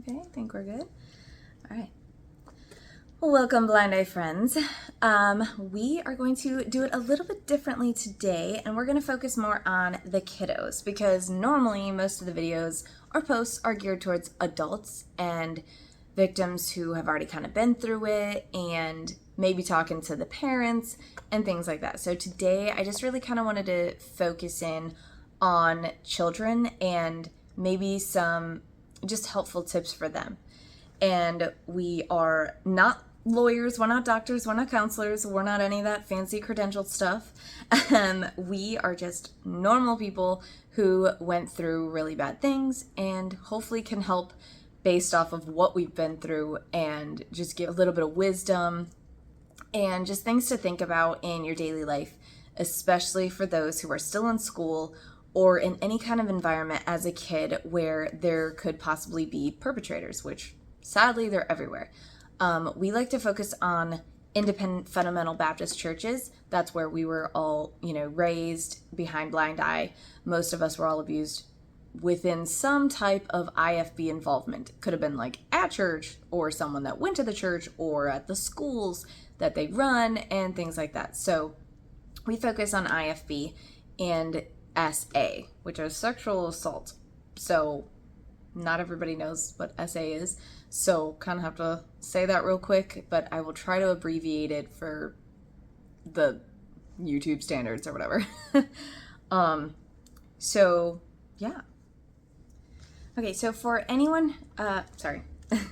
Okay, I think we're good. All right. Welcome, Blind Eye friends. We are going to do it a little bit differently today, and we're going to focus more on the kiddos because normally most of the videos or posts are geared towards adults and victims who have already kind of been through it and maybe talking to the parents and things like that. So today I just really kind of wanted to focus in on children and maybe some just helpful tips for them. And we are not lawyers, we're not doctors, we're not counselors, we're not any of that fancy credentialed stuff. We are just normal people who went through really bad things and hopefully can help based off of what we've been through and just give a little bit of wisdom and just things to think about in your daily life, especially for those who are still in school or in any kind of environment as a kid where there could possibly be perpetrators, which sadly they're everywhere. We like to focus on independent fundamental Baptist churches. That's where we were all, raised behind Blind Eye. Most of us were all abused within some type of IFB involvement. Could have been like at church or someone that went to the church or at the schools that they run and things like that. So we focus on IFB and SA, which is sexual assault. So not everybody knows what SA is, so kind of have to say that real quick, but I will try to abbreviate it for the YouTube standards or whatever. So yeah. Okay, so for anyone, sorry. Okay,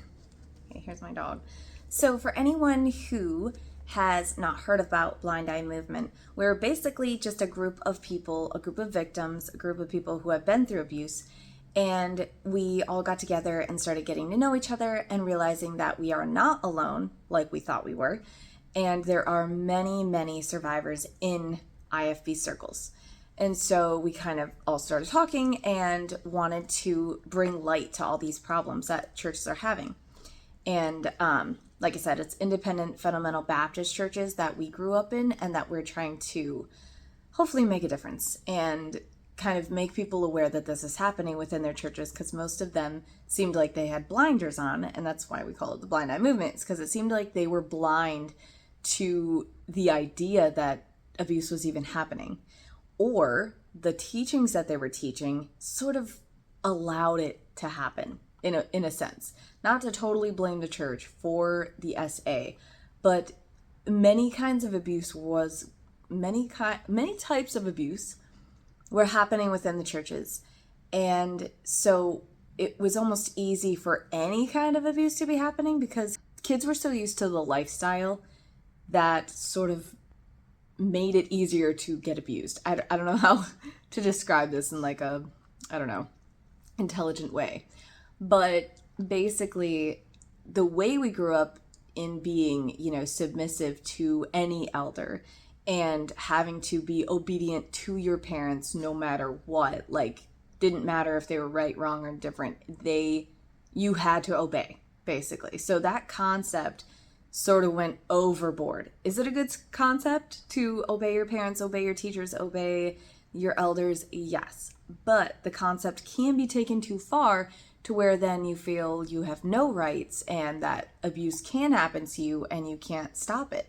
here's my dog. So for anyone who has not heard about Blind Eye Movement, we're basically just a group of people, a group of victims, a group of people who have been through abuse, and we all got together and started getting to know each other and realizing that we are not alone like we thought we were, and there are many, many survivors in IFB circles. And so we kind of all started talking and wanted to bring light to all these problems that churches are having. And like I said, it's independent fundamental Baptist churches that we grew up in and that we're trying to hopefully make a difference and kind of make people aware that this is happening within their churches, because most of them seemed like they had blinders on, and that's why we call it the Blind Eye Movement, because it seemed like they were blind to the idea that abuse was even happening, or the teachings that they were teaching sort of allowed it to happen in a sense. Not to totally blame the church for the SA, but many kinds of abuse was many types of abuse were happening within the churches. And so it was almost easy for any kind of abuse to be happening because kids were so used to the lifestyle that sort of made it easier to get abused. I don't know how to describe this in like a, intelligent way. But basically, the way we grew up in being, submissive to any elder and having to be obedient to your parents no matter what, like, didn't matter if they were right, wrong, or different. You had to obey, basically. So that concept sort of went overboard. Is it a good concept to obey your parents, obey your teachers, obey your elders? Yes. But the concept can be taken too far to where then you feel you have no rights and that abuse can happen to you and you can't stop it.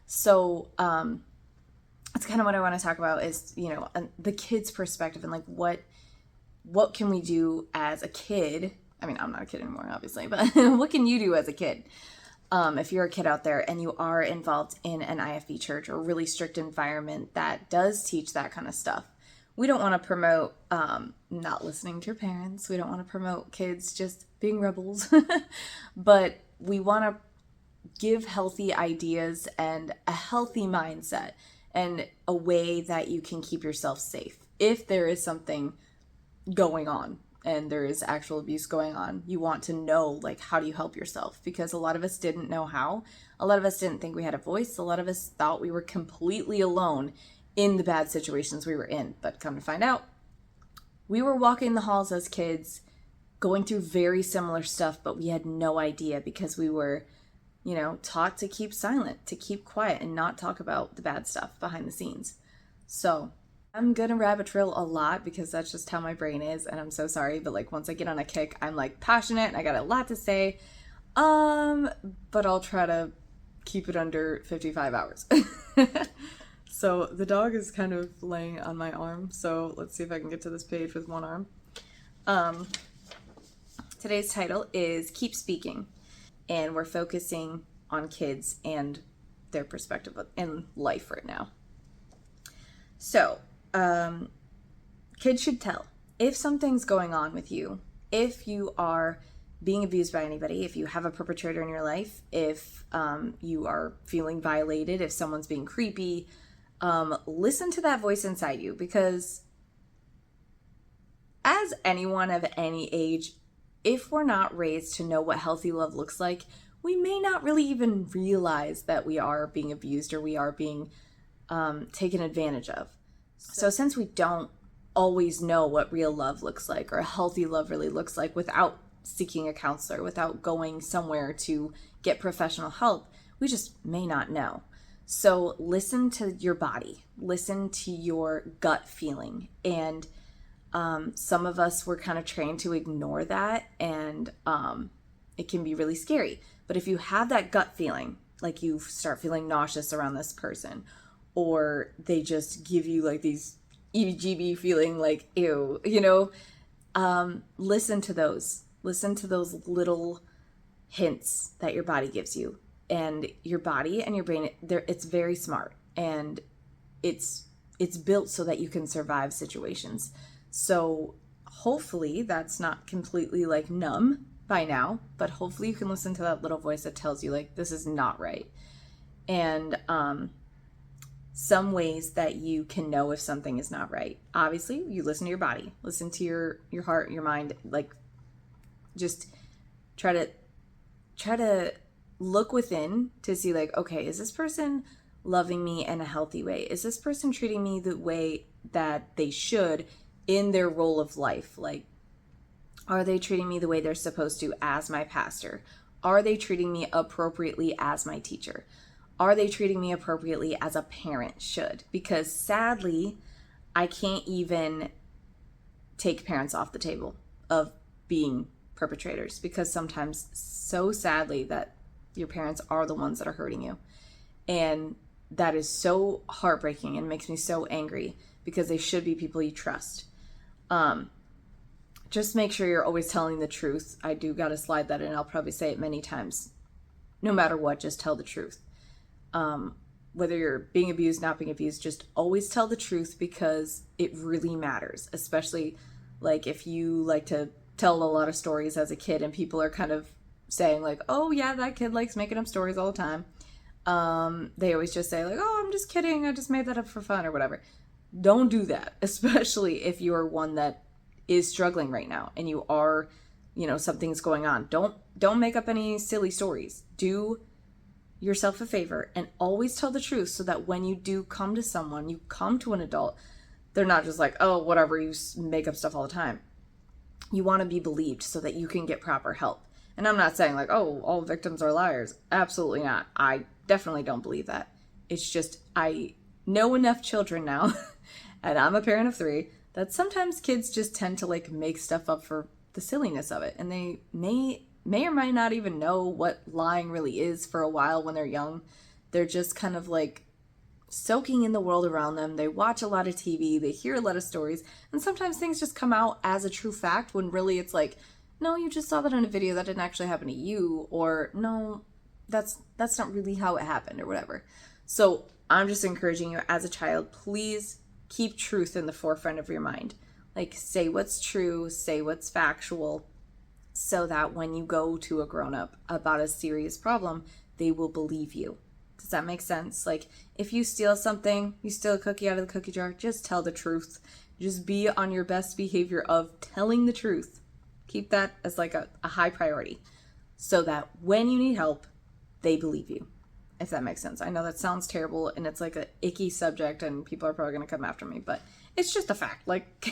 So that's kind of what I want to talk about is, the kid's perspective and like what can we do as a kid? I mean, I'm not a kid anymore, obviously, but what can you do as a kid? If you're a kid out there and you are involved in an IFB church or a really strict environment that does teach that kind of stuff. We don't want to promote not listening to your parents. We don't want to promote kids just being rebels. But we want to give healthy ideas and a healthy mindset and a way that you can keep yourself safe. If there is something going on and there is actual abuse going on, you want to know, like, how do you help yourself? Because a lot of us didn't know how. A lot of us didn't think we had a voice. A lot of us thought we were completely alone in the bad situations we were in. But come to find out, we were walking the halls as kids, going through very similar stuff, but we had no idea because we were, taught to keep silent, to keep quiet and not talk about the bad stuff behind the scenes. So I'm gonna rabbit trail a lot because that's just how my brain is, and I'm so sorry, but like once I get on a kick, I'm like passionate and I got a lot to say. But I'll try to keep it under 55 hours. So the dog is kind of laying on my arm, so let's see if I can get to this page with one arm. Um, Today's title is Keep Speaking, and we're focusing on kids and their perspective in life right now. So, kids should tell if something's going on with you, if you are being abused by anybody, if you have a perpetrator in your life, if you are feeling violated, if someone's being creepy, listen to that voice inside you, because as anyone of any age, if we're not raised to know what healthy love looks like, we may not really even realize that we are being abused or we are being taken advantage of. So since we don't always know what real love looks like or healthy love really looks like without seeking a counselor, without going somewhere to get professional help, we just may not know. So listen to your body, listen to your gut feeling. And some of us were kind of trained to ignore that, and it can be really scary. But if you have that gut feeling, like you start feeling nauseous around this person, or they just give you like these EGB feeling like, ew, listen to those. Listen to those little hints that your body gives you. And your body and your brain, it's very smart, and it's built so that you can survive situations. So hopefully that's not completely like numb by now, but hopefully you can listen to that little voice that tells you like this is not right. And some ways that you can know if something is not right. Obviously, you listen to your body, listen to your heart, your mind, like just try to look within to see like, okay, is this person loving me in a healthy way? Is this person treating me the way that they should in their role of life? Like, are they treating me the way they're supposed to as my pastor? Are they treating me appropriately as my teacher? Are they treating me appropriately as a parent should? Because sadly, I can't even take parents off the table of being perpetrators, because sometimes, so sadly, that your parents are the ones that are hurting you. And that is so heartbreaking and makes me so angry, because they should be people you trust. Just make sure you're always telling the truth. I do got to slide that in. I'll probably say it many times. No matter what, just tell the truth. Whether you're being abused, not being abused, just always tell the truth, because it really matters. Especially like if you like to tell a lot of stories as a kid and people are kind of saying like, oh yeah, that kid likes making up stories all the time. They always just say like, oh, I'm just kidding, I just made that up for fun or whatever. Don't do that, especially if you are one that is struggling right now and you are, something's going on. Don't make up any silly stories. Do yourself a favor and always tell the truth, so that when you do come to someone, you come to an adult, they're not just like, oh, whatever, you make up stuff all the time. You want to be believed so that you can get proper help. And I'm not saying like, oh, all victims are liars. Absolutely not. I definitely don't believe that. It's just, I know enough children now, and I'm a parent of 3, that sometimes kids just tend to like make stuff up for the silliness of it. And they may or may not even know what lying really is for a while when they're young. They're just kind of like soaking in the world around them. They watch a lot of TV, they hear a lot of stories, and sometimes things just come out as a true fact when really it's like, no, you just saw that in a video, that didn't actually happen to you, or no, that's not really how it happened, or whatever. So I'm just encouraging you as a child, please keep truth in the forefront of your mind. Like, say what's true, say what's factual, so that when you go to a grown-up about a serious problem, they will believe you. Does that make sense? Like, if you steal something, you steal a cookie out of the cookie jar, just tell the truth. Just be on your best behavior of telling the truth. Keep that as like a high priority, so that when you need help, they believe you. If that makes sense. I know that sounds terrible and it's like an icky subject and people are probably going to come after me, but it's just a fact. Like,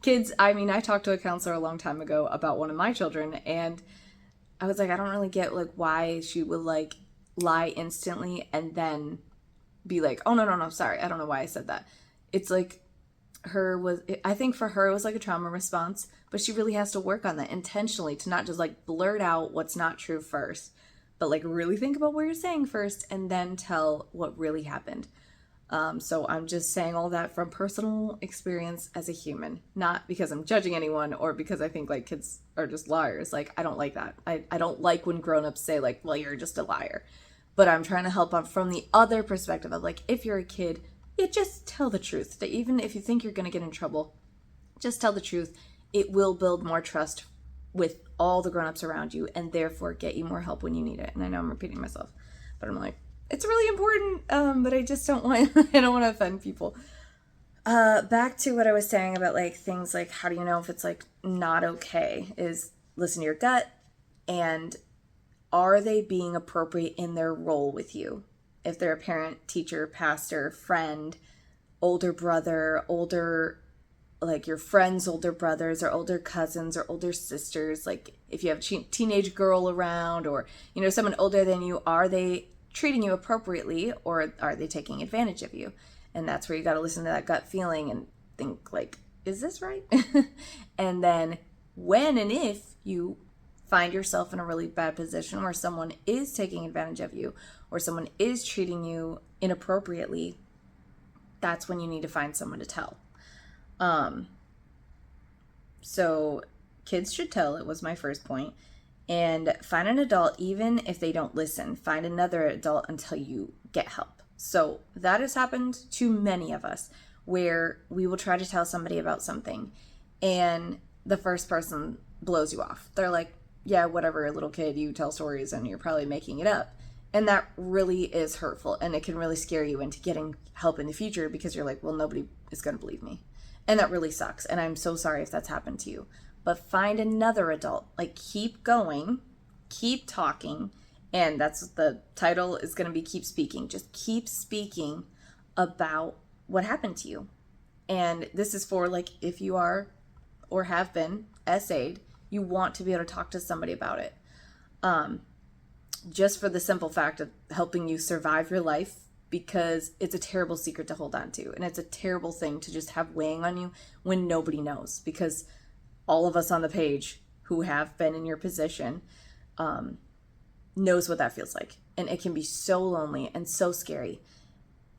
kids, I mean, I talked to a counselor a long time ago about one of my children, and I was like, I don't really get like why she would like lie instantly and then be like, oh no, sorry, I don't know why I said that. It's like, I think for her it was like a trauma response, but she really has to work on that intentionally to not just like blurt out what's not true first, but like really think about what you're saying first and then tell what really happened. So I'm just saying all that from personal experience as a human, not because I'm judging anyone or because I think like kids are just liars. Like, I don't like that. I don't like when grown-ups say like, well, you're just a liar. But I'm trying to help on from the other perspective of like, if you're a kid, you just tell the truth. That even if you think you're going to get in trouble, just tell the truth. It will build more trust with all the grown-ups around you and therefore get you more help when you need it. And I know I'm repeating myself, but I'm like, it's really important, but I just don't want I don't want to offend people. Back to what I was saying about like things like how do you know if it's like not okay is listen to your gut, and are they being appropriate in their role with you? If they're a parent, teacher, pastor, friend, older brother, older, like your friends' older brothers or older cousins or older sisters, like if you have a teenage girl around or, you know, someone older than you, are they treating you appropriately or are they taking advantage of you? And that's where you got to listen to that gut feeling and think like, is this right? And then when and if you find yourself in a really bad position where someone is taking advantage of you or someone is treating you inappropriately, that's when you need to find someone to tell. So kids should tell, it was my first point. And find an adult, even if they don't listen, find another adult until you get help. So that has happened to many of us where we will try to tell somebody about something and the first person blows you off. They're like, yeah, whatever, little kid, you tell stories and you're probably making it up. And that really is hurtful and it can really scare you into getting help in the future because you're like, well, nobody is going to believe me. And that really sucks. And I'm so sorry if that's happened to you. But find another adult. Like, keep going, keep talking. And that's the title is going to be Keep Speaking. Just keep speaking about what happened to you. And this is for like if you are or have been SA'd, you want to be able to talk to somebody about it. Just for the simple fact of helping you survive your life, because it's a terrible secret to hold on to. And it's a terrible thing to just have weighing on you when nobody knows. Because all of us on the page who have been in your position knows what that feels like. And it can be so lonely and so scary.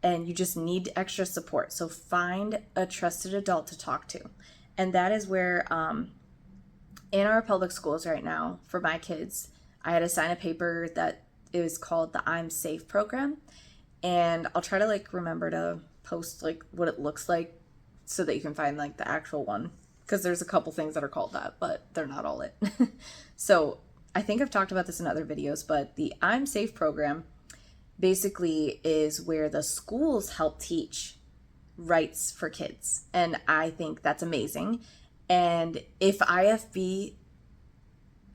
And you just need extra support. So find a trusted adult to talk to. And that is where in our public schools right now, for my kids, I had to sign a paper that is called the I'm Safe program. And I'll try to like remember to post like what it looks like so that you can find like the actual one. Because there's a couple things that are called that, but they're not all it. So I think I've talked about this in other videos, but the I'm Safe program basically is where the schools help teach rights for kids. And I think that's amazing. And if IFB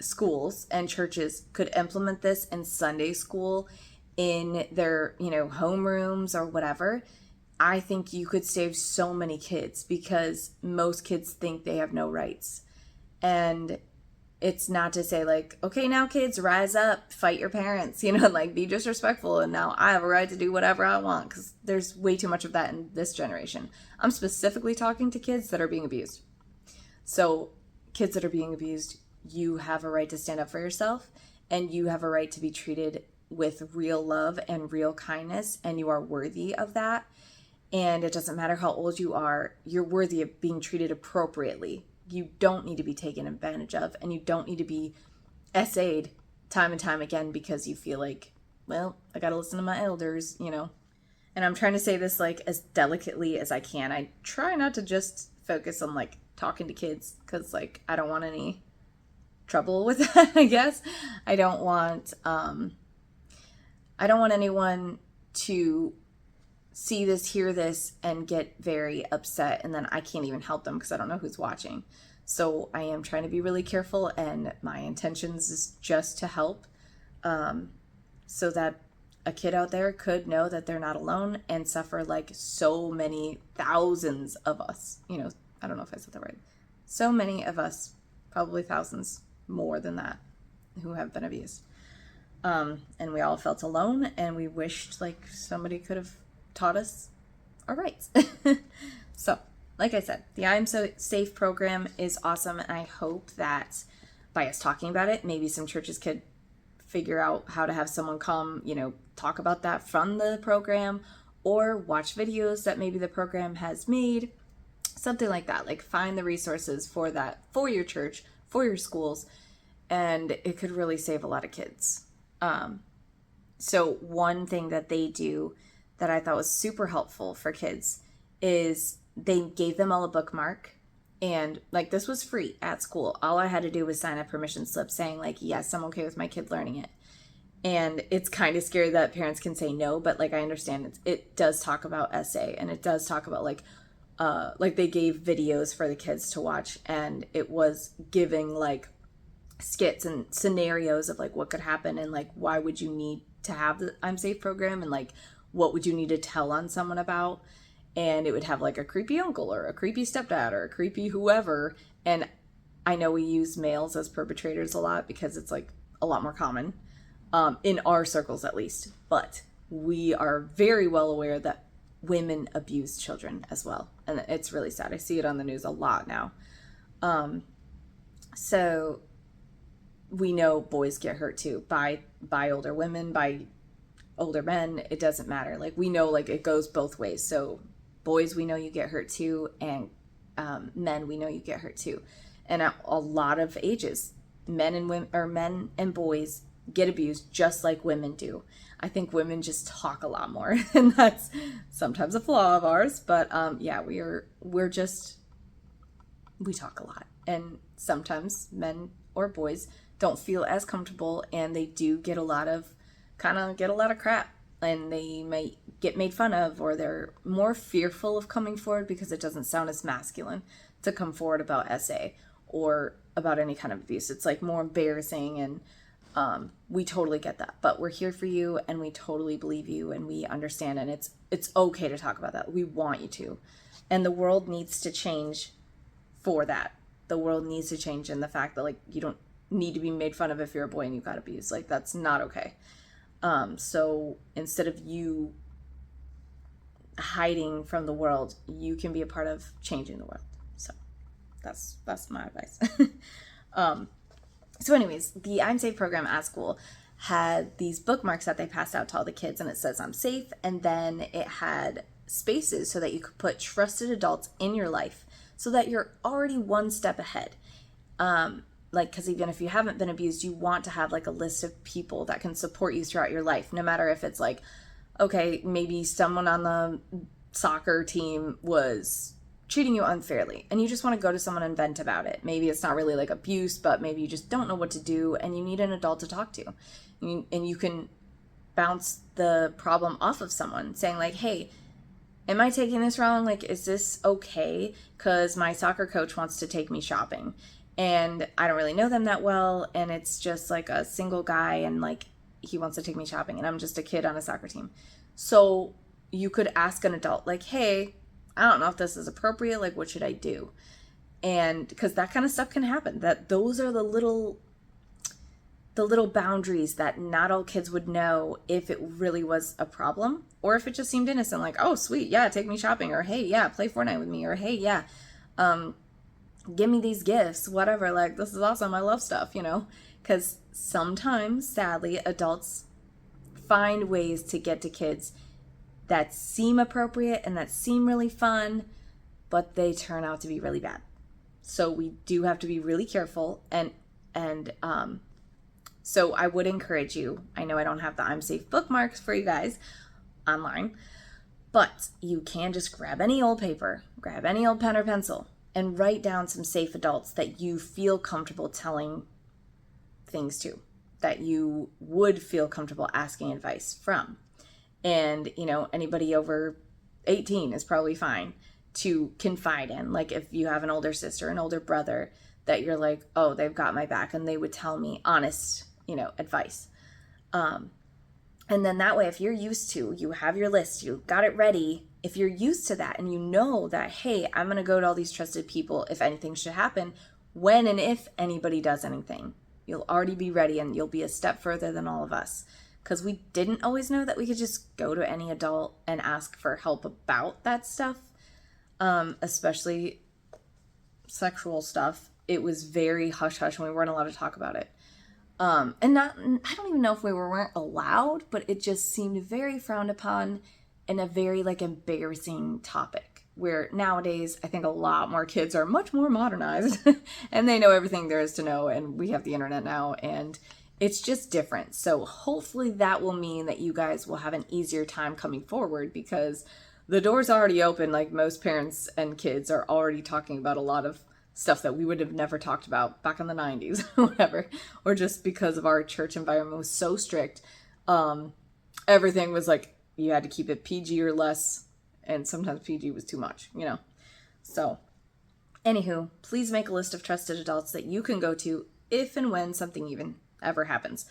schools and churches could implement this in Sunday school in their, you know, homerooms or whatever, I think you could save so many kids because most kids think they have no rights. And it's not to say like, okay, now kids, rise up, fight your parents, you know, like be disrespectful. And now I have a right to do whatever I want because there's way too much of that in this generation. I'm specifically talking to kids that are being abused. So kids that are being abused, you have a right to stand up for yourself and you have a right to be treated with real love and real kindness. And you are worthy of that. And it doesn't matter how old you are, you're worthy of being treated appropriately. You don't need to be taken advantage of, and you don't need to be SA'd time and time again because you feel like, well, I gotta listen to my elders, you know. And I'm trying to say this like as delicately as I can. I try not to just focus on like talking to kids because like I don't want any trouble with that, I guess. I don't want anyone to see this, hear this, and get very upset, and then I can't even help them because I don't know who's watching. So I am trying to be really careful, and my intentions is just to help, so that a kid out there could know that they're not alone and suffer like so many thousands of us. You know, I don't know if I said that right. So many of us, probably thousands more than that, who have been abused. And we all felt alone, and we wished like somebody could have taught us our rights. So like I said, the I'm So Safe program is awesome. And I hope that by us talking about it, maybe some churches could figure out how to have someone come, talk about that from the program, or watch videos that maybe the program has made, something like that. Like find the resources for that, for your church, for your schools, and it could really save a lot of kids. So one thing that they do that I thought was super helpful for kids is they gave them all a bookmark. And like, this was free at school. All I had to do was sign a permission slip saying like, yes, I'm okay with my kid learning it. And it's kind of scary that parents can say no, but like, I understand it does talk about essay, and it does talk about like they gave videos for the kids to watch, and it was giving like skits and scenarios of like what could happen, and like why would you need to have the I'm Safe program, and like what would you need to tell on someone about. And it would have like a creepy uncle or a creepy stepdad or a creepy whoever. And I know we use males as perpetrators a lot because it's like a lot more common in our circles at least. But we are very well aware that women abuse children as well. And it's really sad. I see it on the news a lot now. So we know boys get hurt too by older women, by older men. It doesn't matter. Like we know like it goes both ways. So boys, we know you get hurt too, and men, we know you get hurt too. And at a lot of ages, men and women, or men and boys, get abused just like women do. I think women just talk a lot more, and that's sometimes a flaw of ours. But yeah, we talk a lot, and sometimes men or boys don't feel as comfortable, and they do get a lot of crap. And they might get made fun of, or they're more fearful of coming forward because it doesn't sound as masculine to come forward about SA or about any kind of abuse. It's like more embarrassing, and we totally get that. But we're here for you, and we totally believe you, and we understand, and it's okay to talk about that. We want you to. And the world needs to change for that. The world needs to change in the fact that like you don't need to be made fun of if you're a boy and you got abused. Like that's not okay. So instead of you hiding from the world, you can be a part of changing the world. So that's my advice. So anyways, the I'm Safe program at school had these bookmarks that they passed out to all the kids, and it says I'm safe. And then it had spaces so that you could put trusted adults in your life so that you're already one step ahead. Like, because even if you haven't been abused, you want to have like a list of people that can support you throughout your life, no matter if it's like, okay, maybe someone on the soccer team was treating you unfairly and you just want to go to someone and vent about it. Maybe it's not really like abuse, but maybe you just don't know what to do and you need an adult to talk to. And you can bounce the problem off of someone saying like, hey, am I taking this wrong? Like, is this okay? Because my soccer coach wants to take me shopping. And I don't really know them that well, and it's just like a single guy, and like he wants to take me shopping, and I'm just a kid on a soccer team. So you could ask an adult like, hey, I don't know if this is appropriate, like what should I do? And because that kind of stuff can happen. That those are the little boundaries that not all kids would know if it really was a problem, or if it just seemed innocent, like, oh sweet, yeah, take me shopping, or hey, yeah, play Fortnite with me, or hey, yeah, give me these gifts, whatever, like, this is awesome, I love stuff, because sometimes, sadly, adults find ways to get to kids that seem appropriate and that seem really fun, but they turn out to be really bad. So we do have to be really careful, and so I would encourage you, I know I don't have the I'm Safe bookmarks for you guys online, but you can just grab any old paper, grab any old pen or pencil, and write down some safe adults that you feel comfortable telling things to, that you would feel comfortable asking advice from. And, anybody over 18 is probably fine to confide in. Like if you have an older sister, an older brother, that you're like, oh, they've got my back and they would tell me honest, advice. And then that way, if you're used to, you have your list, you got it ready, if you're used to that and you know that, hey, I'm going to go to all these trusted people if anything should happen, when and if anybody does anything, you'll already be ready and you'll be a step further than all of us. Because we didn't always know that we could just go to any adult and ask for help about that stuff. especially sexual stuff. It was very hush hush and we weren't allowed to talk about it. And not, I don't even know if we weren't allowed, but it just seemed very frowned upon and a very like embarrassing topic, where nowadays I think a lot more kids are much more modernized and they know everything there is to know, and we have the internet now and it's just different. So hopefully that will mean that you guys will have an easier time coming forward, because the door's already open. Like, most parents and kids are already talking about a lot of stuff that we would have never talked about back in the 90s or whatever, or just because of our church environment was so strict. Everything was like, you had to keep it PG or less, and sometimes PG was too much, you know? So, anywho, please make a list of trusted adults that you can go to if and when something even ever happens.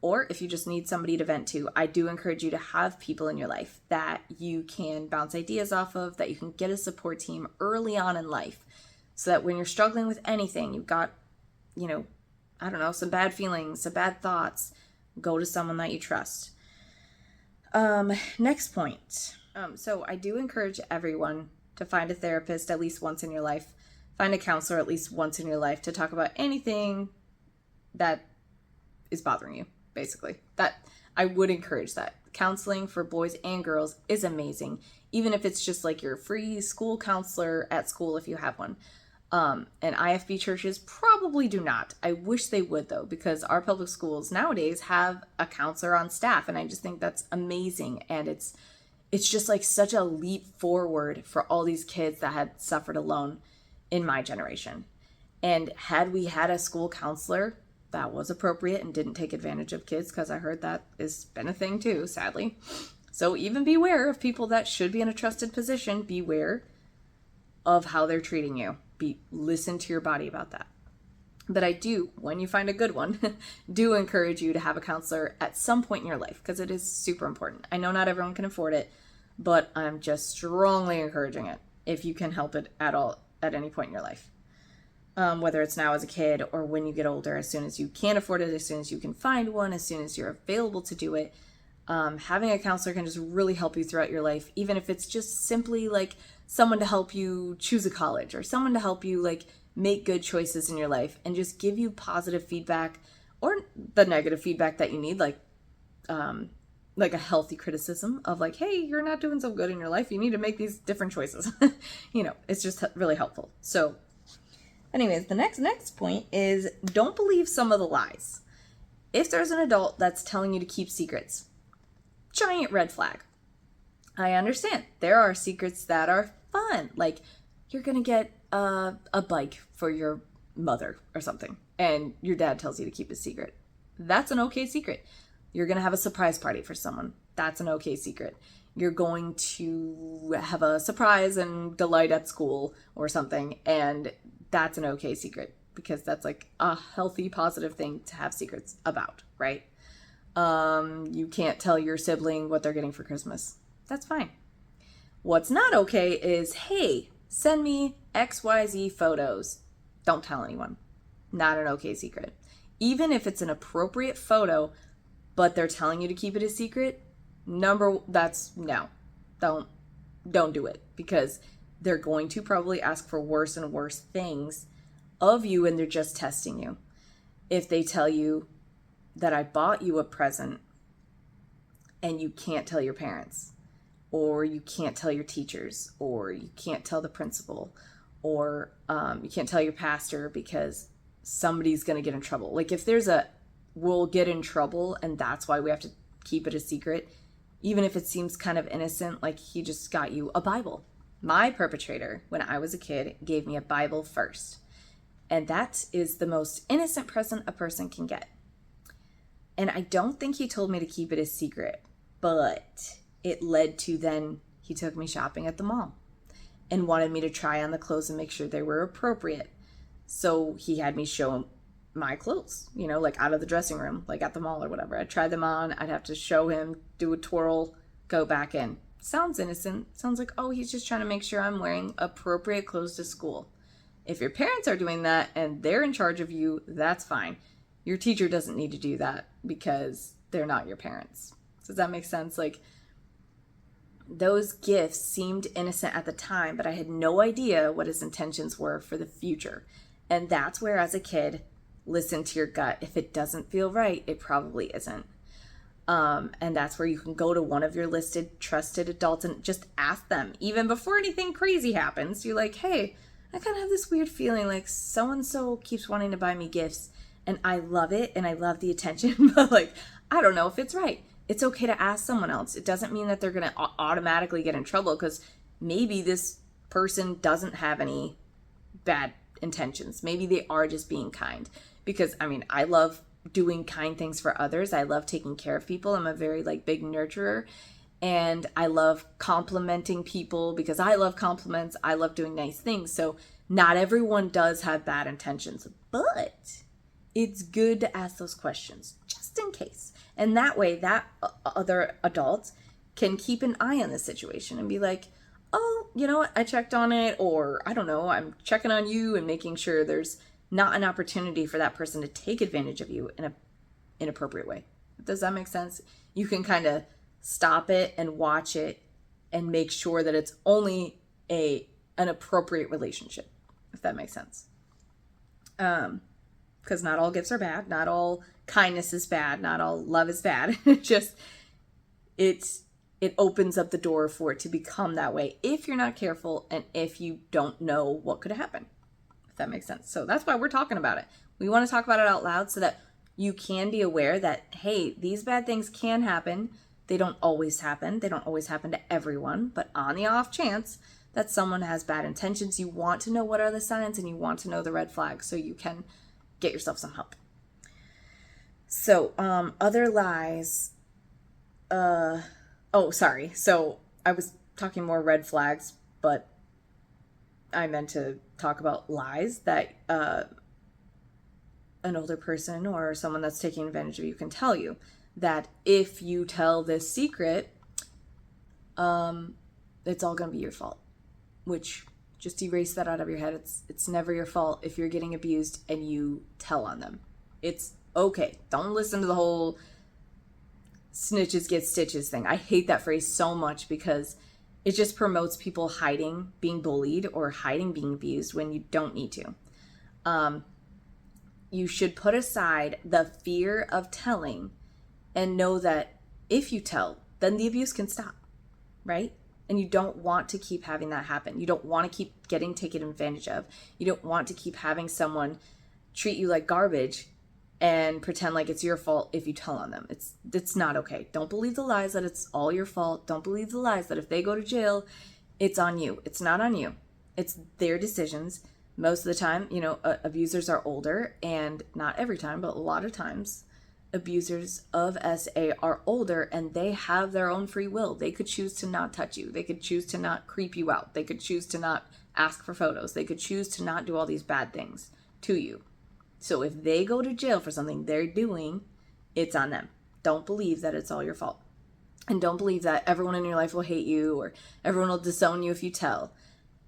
Or if you just need somebody to vent to, I do encourage you to have people in your life that you can bounce ideas off of, that you can get a support team early on in life, so that when you're struggling with anything, you've got, you know, I don't know, some bad feelings, some bad thoughts, go to someone that you trust. Next point. So I do encourage everyone to find a therapist at least once in your life. Find a counselor at least once in your life to talk about anything that is bothering you, basically. That I would encourage that. Counseling for boys and girls is amazing, even if it's just like your free school counselor at school if you have one. And IFB churches probably do not. I wish they would, though, because our public schools nowadays have a counselor on staff, and I just think that's amazing. And it's just like such a leap forward for all these kids that had suffered alone in my generation. And had we had a school counselor that was appropriate and didn't take advantage of kids, because I heard that has been a thing too, sadly. So even beware of people that should be in a trusted position. Beware of how they're treating you. Listen to your body about that. But I do, when you find a good one, do encourage you to have a counselor at some point in your life, because it is super important. I know not everyone can afford it, but I'm just strongly encouraging it if you can help it at all at any point in your life. Whether it's now as a kid or when you get older, as soon as you can afford it, as soon as you can find one, as soon as you're available to do it. Having a counselor can just really help you throughout your life, even if it's just simply like someone to help you choose a college, or someone to help you like make good choices in your life and just give you positive feedback, or the negative feedback that you need, like a healthy criticism of like, hey, you're not doing so good in your life. You need to make these different choices. You know, it's just really helpful. So anyways, the next point is, don't believe some of the lies. If there's an adult that's telling you to keep secrets, giant red flag. I understand there are secrets that are fun, like you're gonna get a bike for your mother or something, and your dad tells you to keep a secret. That's an okay secret. You're gonna have a surprise party for someone. That's an okay secret. You're going to have a surprise and delight at school or something, and that's an okay secret, because that's like a healthy, positive thing to have secrets about, right? You can't tell your sibling what they're getting for Christmas. That's fine. What's not okay is, hey, send me XYZ photos. Don't tell anyone. Not an okay secret. Even if it's an appropriate photo, but they're telling you to keep it a secret, no. Don't do it, because they're going to probably ask for worse and worse things of you, and they're just testing you. If they tell you that I bought you a present and you can't tell your parents, or you can't tell your teachers, or you can't tell the principal, or you can't tell your pastor because somebody's going to get in trouble. Like, if there's we'll get in trouble and that's why we have to keep it a secret, even if it seems kind of innocent, like he just got you a Bible. My perpetrator, when I was a kid, gave me a Bible first. And that is the most innocent present a person can get. And I don't think he told me to keep it a secret, but it led to then he took me shopping at the mall and wanted me to try on the clothes and make sure they were appropriate. So he had me show him my clothes, you know, like out of the dressing room, like at the mall or whatever. I'd try them on. I'd have to show him, do a twirl, go back in. Sounds innocent. Sounds like, oh, he's just trying to make sure I'm wearing appropriate clothes to school. If your parents are doing that and they're in charge of you, that's fine. Your teacher doesn't need to do that because they're not your parents. Does that make sense? Like, those gifts seemed innocent at the time, but I had no idea what his intentions were for the future. And that's where, as a kid, listen to your gut. If it doesn't feel right, it probably isn't. And that's where you can go to one of your listed trusted adults and just ask them, even before anything crazy happens. You're like, hey, I kind of have this weird feeling like so-and-so keeps wanting to buy me gifts, and I love it and I love the attention, but like, I don't know if it's right. It's okay to ask someone else. It doesn't mean that they're going to automatically get in trouble, because maybe this person doesn't have any bad intentions. Maybe they are just being kind. Because, I mean, I love doing kind things for others. I love taking care of people. I'm a very big nurturer, and I love complimenting people because I love compliments. I love doing nice things. So not everyone does have bad intentions, but it's good to ask those questions just in case. And that way that other adult can keep an eye on the situation and be like, oh, you know what? I checked on it, or I don't know, I'm checking on you and making sure there's not an opportunity for that person to take advantage of you in an inappropriate way. Does that make sense? You can kind of stop it and watch it and make sure that it's only an appropriate relationship, if that makes sense. Because not all gifts are bad. Not all kindness is bad. Not all love is bad. It opens up the door for it to become that way if you're not careful and if you don't know what could happen. That makes sense. So that's why we're talking about it. We want to talk about it out loud so that you can be aware that, hey, these bad things can happen. They don't always happen. They don't always happen to everyone. But on the off chance that someone has bad intentions, you want to know what are the signs and you want to know the red flags so you can get yourself some help. So, other lies. Sorry. So I was talking more red flags, but I meant to talk about lies that an older person or someone that's taking advantage of you can tell you. That if you tell this secret, it's all going to be your fault. Which, just erase that out of your head. It's never your fault if you're getting abused and you tell on them. It's okay. Don't listen to the whole snitches get stitches thing. I hate that phrase so much because it just promotes people hiding being bullied or hiding being abused when you don't need to. You should put aside the fear of telling and know that if you tell, then the abuse can stop, right? And you don't want to keep having that happen. You don't want to keep getting taken advantage of. You don't want to keep having someone treat you like garbage and pretend like it's your fault if you tell on them. It's not okay. Don't believe the lies that it's all your fault. Don't believe the lies that if they go to jail, it's on you. It's not on you. It's their decisions. Most of the time, abusers are older, and not every time, but a lot of times, abusers of SA are older and they have their own free will. They could choose to not touch you. They could choose to not creep you out. They could choose to not ask for photos. They could choose to not do all these bad things to you. So if they go to jail for something they're doing, it's on them. Don't believe that it's all your fault. And don't believe that everyone in your life will hate you or everyone will disown you if you tell.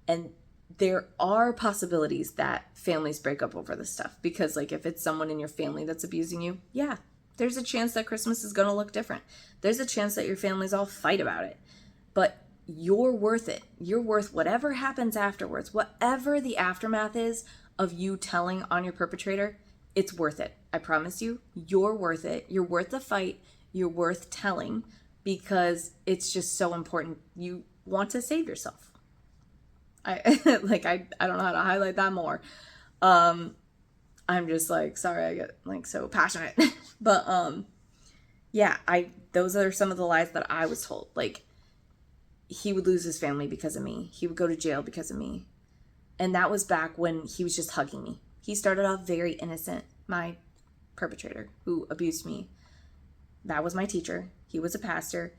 And there are possibilities that families break up over this stuff. Because if it's someone in your family that's abusing you, yeah, there's a chance that Christmas is going to look different. There's a chance that your families all fight about it. But you're worth it. You're worth whatever happens afterwards. Whatever the aftermath is of you telling on your perpetrator, it's worth it. I promise you, you're worth it. You're worth the fight. You're worth telling because it's just so important. You want to save yourself. I don't know how to highlight that more. I'm just sorry, I get so passionate. But those are some of the lies that I was told. He would lose his family because of me. He would go to jail because of me. And that was back when he was just hugging me. He started off very innocent, my perpetrator who abused me. That was my teacher. He was a pastor,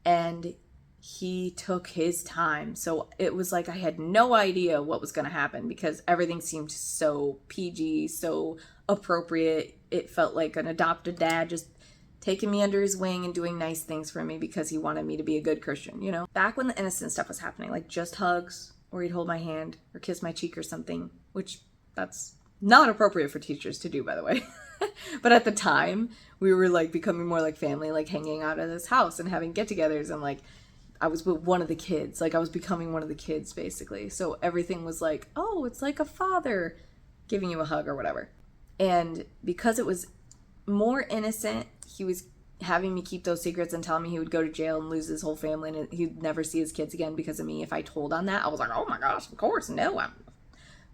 and he took his time. So it was I had no idea what was going to happen because everything seemed so PG, so appropriate. It felt like an adopted dad just taking me under his wing and doing nice things for me because he wanted me to be a good Christian, Back when the innocent stuff was happening, just hugs, or he'd hold my hand or kiss my cheek or something, which that's not appropriate for teachers to do, by the way. But at the time, we were becoming more like family, hanging out at his house and having get-togethers and I was with one of the kids. Like, I was becoming one of the kids, basically. So everything was like, oh, it's like a father giving you a hug or whatever. And because it was more innocent, he was having me keep those secrets and telling me he would go to jail and lose his whole family and he'd never see his kids again because of me. If I told on that, I was like, oh my gosh, of course, no, of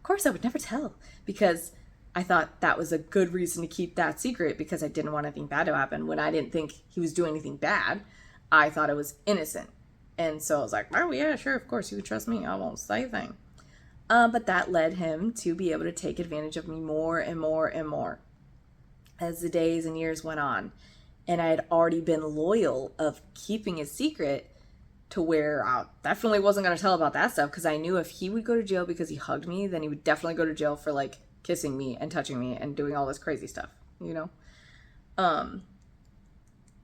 course I would never tell, because I thought that was a good reason to keep that secret, because I didn't want anything bad to happen. When I didn't think he was doing anything bad, I thought it was innocent. And so I was like, oh yeah, sure, of course, you would trust me, I won't say a thing. But that led him to be able to take advantage of me more and more and more as the days and years went on. And I had already been loyal of keeping his secret to where I definitely wasn't going to tell about that stuff, because I knew if he would go to jail because he hugged me, then he would definitely go to jail for like kissing me and touching me and doing all this crazy stuff, you know?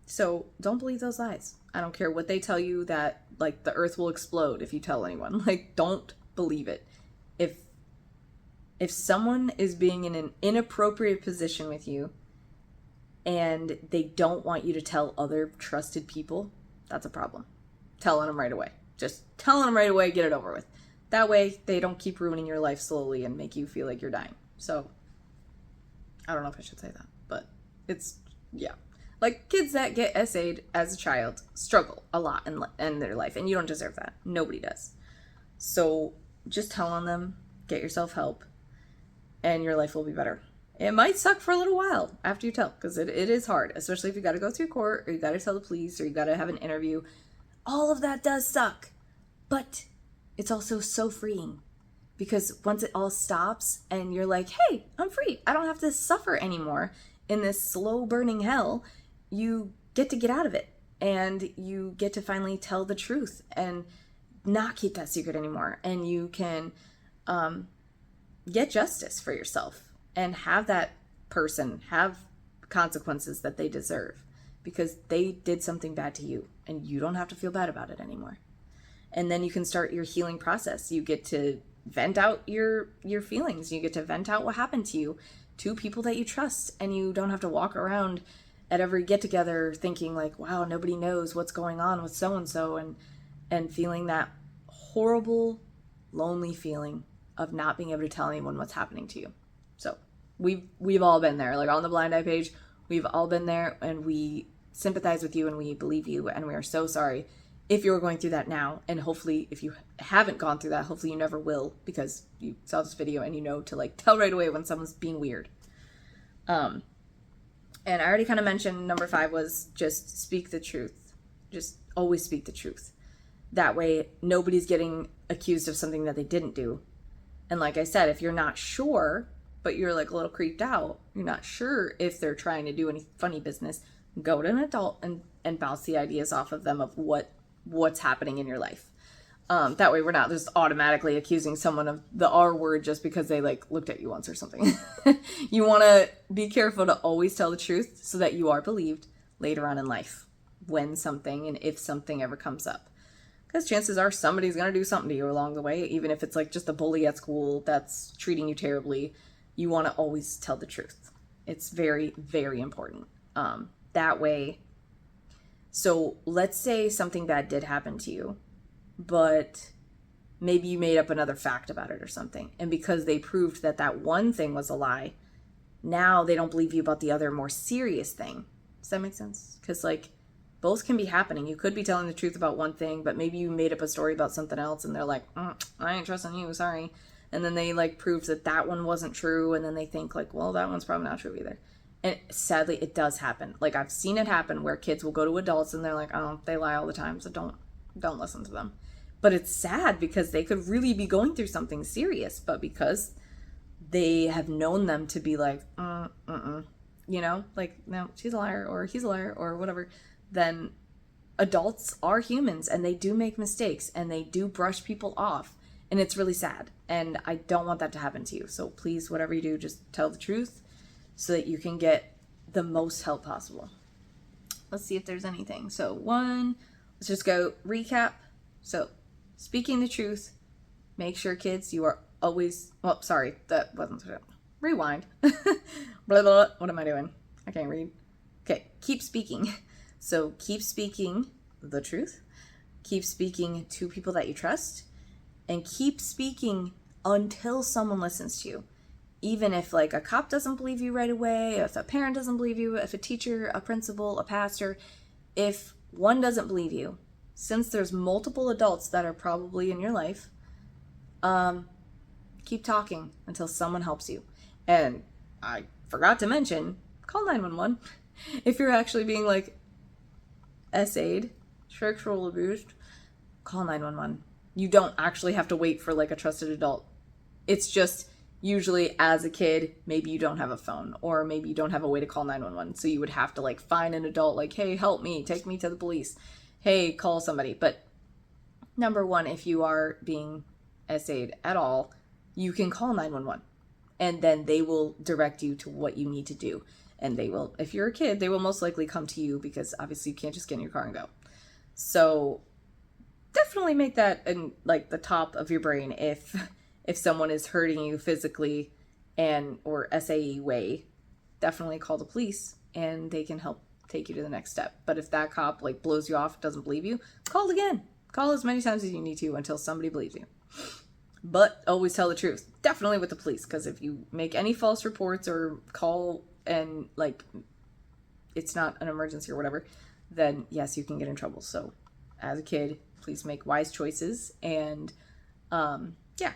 So don't believe those lies. I don't care what they tell you that like the earth will explode if you tell anyone. Like, don't believe it. If someone is being in an inappropriate position with you and they don't want you to tell other trusted people, that's a problem. Telling them right away. Just telling them right away, get it over with. That way they don't keep ruining your life slowly and make you feel like you're dying. So, I don't know if I should say that, but it's, yeah. Like, kids that get SA'd as a child struggle a lot in their life, and you don't deserve that. Nobody does. So, just tell on them, get yourself help, and your life will be better. It might suck for a little while after you tell, because it is hard, especially if you got to go through court, or you got to tell the police, or you got to have an interview. All of that does suck, but it's also so freeing, because once it all stops and you're like, hey, I'm free, I don't have to suffer anymore in this slow burning hell, you get out of it, and you get to finally tell the truth and not keep that secret anymore, and you can get justice for yourself and have that person have consequences that they deserve, because they did something bad to you and you don't have to feel bad about it anymore. And then you can start your healing process. You get to vent out your feelings. You get to vent out what happened to you to people that you trust, and you don't have to walk around at every get together thinking like, wow, nobody knows what's going on with so and so, and feeling that horrible, lonely feeling of not being able to tell anyone what's happening to you. So we've all been there. Like, on the Blind Eye page, we've all been there, and we sympathize with you and we believe you, and we are so sorry if you're going through that now. And hopefully, if you haven't gone through that, hopefully you never will, because you saw this video and you know to like tell right away when someone's being weird. And I already kind of mentioned number 5 was just speak the truth. Just always speak the truth. That way nobody's getting accused of something that they didn't do. And like I said, if you're not sure, but you're like a little creeped out, you're not sure if they're trying to do any funny business, go to an adult and bounce the ideas off of them of what's happening in your life. That way we're not just automatically accusing someone of the R word just because they like looked at you once or something. You want to be careful to always tell the truth so that you are believed later on in life when something and if something ever comes up. Because chances are somebody's going to do something to you along the way, even if it's like just a bully at school that's treating you terribly. You want to always tell the truth. It's very, very important. That way, so let's say something bad did happen to you, but maybe you made up another fact about it or something. And because they proved that that one thing was a lie, now they don't believe you about the other more serious thing. Does that make sense? Because like both can be happening. You could be telling the truth about one thing, but maybe you made up a story about something else and they're like, I ain't trusting you, sorry. And then they like proved that that one wasn't true. And then they think like, well, that one's probably not true either. And sadly, it does happen. Like I've seen it happen where kids will go to adults and they're like, oh, they lie all the time, so don't listen to them. But it's sad because they could really be going through something serious, but because they have known them to be like, you know, like, no, she's a liar or he's a liar or whatever, then adults are humans and they do make mistakes and they do brush people off, and it's really sad. And I don't want that to happen to you. So please, whatever you do, just tell the truth so that you can get the most help possible. Let's see if there's anything. So let's just go recap. So speaking the truth, make sure kids, you are always, well, sorry, that wasn't, rewind. Blah, blah, what am I doing? I can't read. Okay, keep speaking. So keep speaking the truth. keep speaking to people that you trust, and keep speaking until someone listens to you. Even if like a cop doesn't believe you right away, if a parent doesn't believe you, if a teacher, a principal, a pastor, if one doesn't believe you, since there's multiple adults that are probably in your life, keep talking until someone helps you. And I forgot to mention, call 911. If you're actually being like SA'd, sexual abused, call 911. You don't actually have to wait for like a trusted adult. It's just usually as a kid, maybe you don't have a phone, or maybe you don't have a way to call 911. So you would have to like find an adult, like, hey, help me, take me to the police. Hey, call somebody. But number one, if you are being SA'd at all, you can call 911, and then they will direct you to what you need to do. And they will, if you're a kid, they will most likely come to you, because obviously you can't just get in your car and go. So definitely make that in like the top of your brain if someone is hurting you physically and or SAE way. Definitely call the police and they can help take you to the next step. But if that cop like blows you off, doesn't believe you, call again. Call as many times as you need to until somebody believes you. But always tell the truth. Definitely with the police, because if you make any false reports or call and like it's not an emergency or whatever, then yes, you can get in trouble. So as a kid, please make wise choices. And yeah,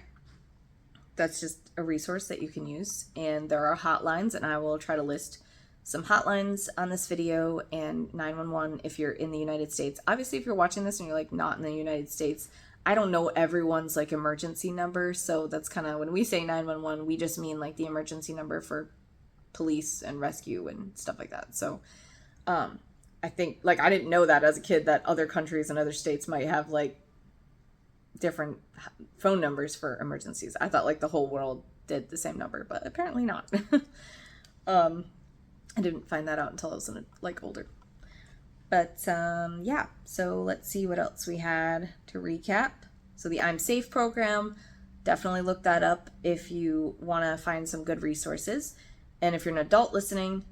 that's just a resource that you can use. And there are hotlines, and I will try to list some hotlines on this video, and 911 if you're in the United States. Obviously, if you're watching this and you're like not in the United States, I don't know everyone's like emergency number. So that's kind of, when we say 911, we just mean like the emergency number for police and rescue and stuff like that. So I think like I didn't know that as a kid, that other countries and other states might have like different phone numbers for emergencies. I thought like the whole world did the same number, but apparently not. I didn't find that out until I was like older. But yeah, so let's see what else we had to recap. So the I'm Safe program, definitely look that up if you want to find some good resources. And if you're an adult listening,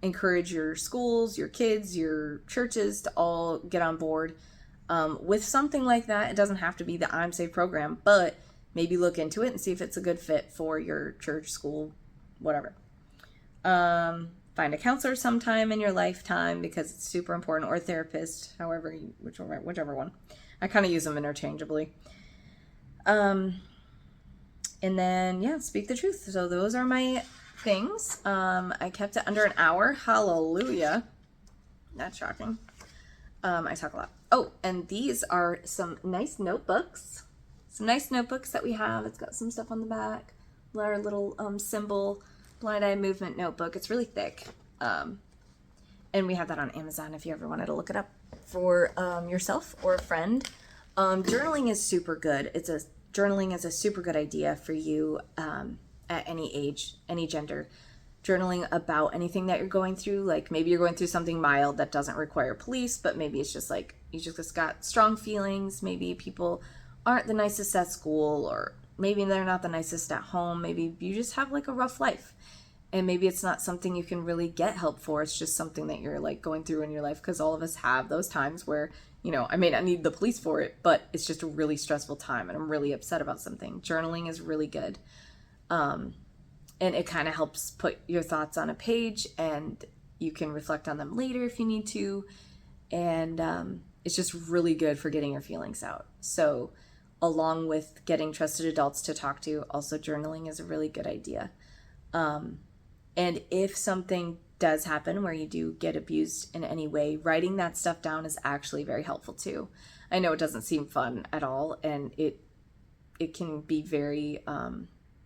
encourage your schools, your kids, your churches to all get on board with something like that. It doesn't have to be the I'm Safe program, but maybe look into it and see if it's a good fit for your church, school, whatever. Find a counselor sometime in your lifetime, because it's super important, or a therapist, however, whichever one. I kind of use them interchangeably. And then, yeah, speak the truth. So those are my things. I kept it under an hour. Hallelujah. Not shocking. I talk a lot. Oh, and these are some nice notebooks. Some nice notebooks that we have. It's got some stuff on the back. Our little symbol blind eye movement notebook. It's really thick. And we have that on Amazon if you ever wanted to look it up for yourself or a friend. Journaling is super good. Journaling is a super good idea for you at any age, any gender. Journaling about anything that you're going through. Like maybe you're going through something mild that doesn't require police, but maybe it's just like you just got strong feelings. Maybe people aren't the nicest at school, or maybe they're not the nicest at home. Maybe you just have like a rough life. And maybe it's not something you can really get help for. It's just something that you're like going through in your life, because all of us have those times where, you know, I may not need the police for it, but it's just a really stressful time and I'm really upset about something. Journaling is really good. And it kind of helps put your thoughts on a page, and you can reflect on them later if you need to. And it's just really good for getting your feelings out. So along with getting trusted adults to talk to, also journaling is a really good idea. And if something does happen where you do get abused in any way, writing that stuff down is actually very helpful too. I know it doesn't seem fun at all, and it can be very,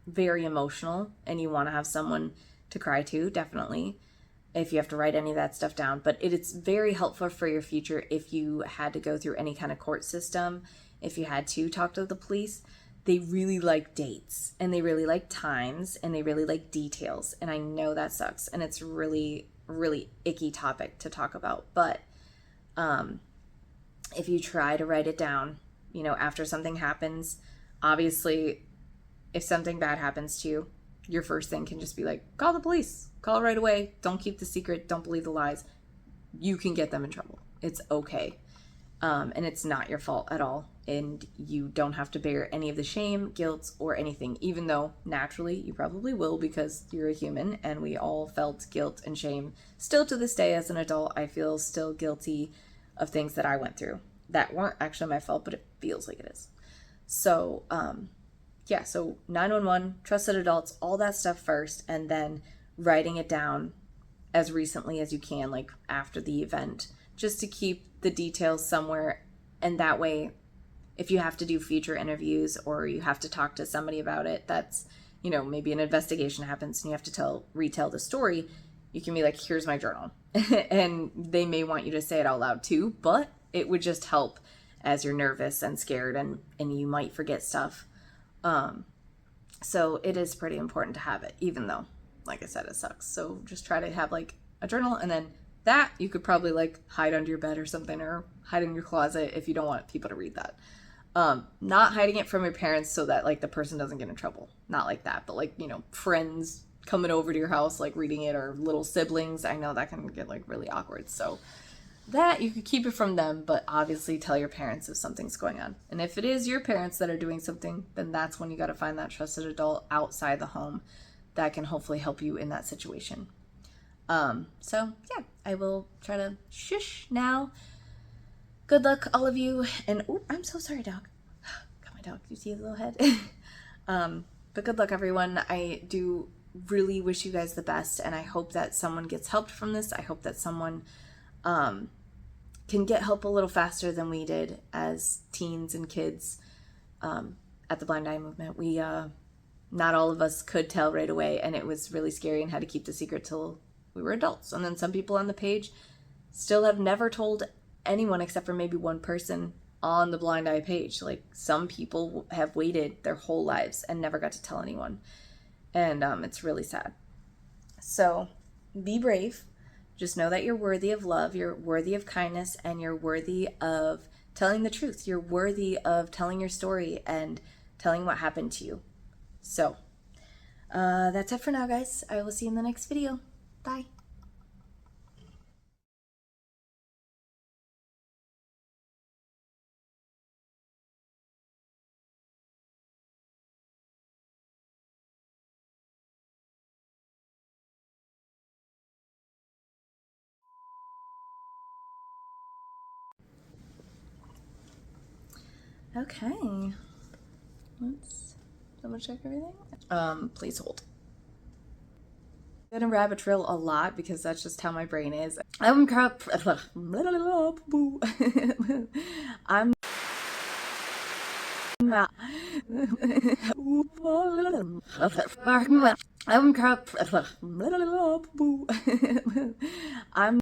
very emotional, and you want to have someone to cry to, definitely, if you have to write any of that stuff down. But it's very helpful for your future if you had to go through any kind of court system, if you had to talk to the police. They really like dates, and they really like times, and they really like details. And I know that sucks, and it's really, really icky topic to talk about. But if you try to write it down, you know, after something happens, obviously, if something bad happens to you, your first thing can just be like, call the police, call right away. Don't keep the secret. Don't believe the lies. You can get them in trouble. It's okay. And it's not your fault at all. And you don't have to bear any of the shame, guilt, or anything, even though naturally you probably will because you're a human and we all felt guilt and shame. Still to this day, as an adult, I feel still guilty of things that I went through that weren't actually my fault, but it feels like it is. So, yeah, so 911, trusted adults, all that stuff first, and then writing it down as recently as you can, like after the event, just to keep the details somewhere. And that way, if you have to do future interviews or you have to talk to somebody about it, that's, maybe an investigation happens and you have to retell the story, you can be like, here's my journal. And they may want you to say it out loud too, but it would just help as you're nervous and scared and you might forget stuff. So it is pretty important to have it, even though, like I said, it sucks. So just try to have like a journal, and then that you could probably like hide under your bed or something, or hide in your closet if you don't want people to read that. Not hiding it from your parents so that like the person doesn't get in trouble. Not like that, but like, friends coming over to your house, like reading it, or little siblings. I know that can get like really awkward. So that you could keep it from them, but obviously tell your parents if something's going on. And if it is your parents that are doing something, then that's when you got to find that trusted adult outside the home that can hopefully help you in that situation. So yeah, I will try to shush now. Good luck, all of you. And I'm so sorry, dog. Got my dog. You see his little head? But good luck, everyone. I do really wish you guys the best, and I hope that someone gets helped from this. I hope that someone can get help a little faster than we did as teens and kids at the Blind Eye Movement. We not all of us could tell right away, and it was really scary and had to keep the secret till we were adults. And then some people on the page still have never told anyone except for maybe one person on the Blind Eye page. Like, some people have waited their whole lives and never got to tell anyone, and it's really sad. So be brave. Just know that you're worthy of love, you're worthy of kindness, and you're worthy of telling the truth. You're worthy of telling your story and telling what happened to you. So that's it for now, guys. I will see you in the next video. Bye. Okay. Let's double check everything. Please hold. I'm gonna rabbit trail a lot because that's just how my brain is. I'm I'm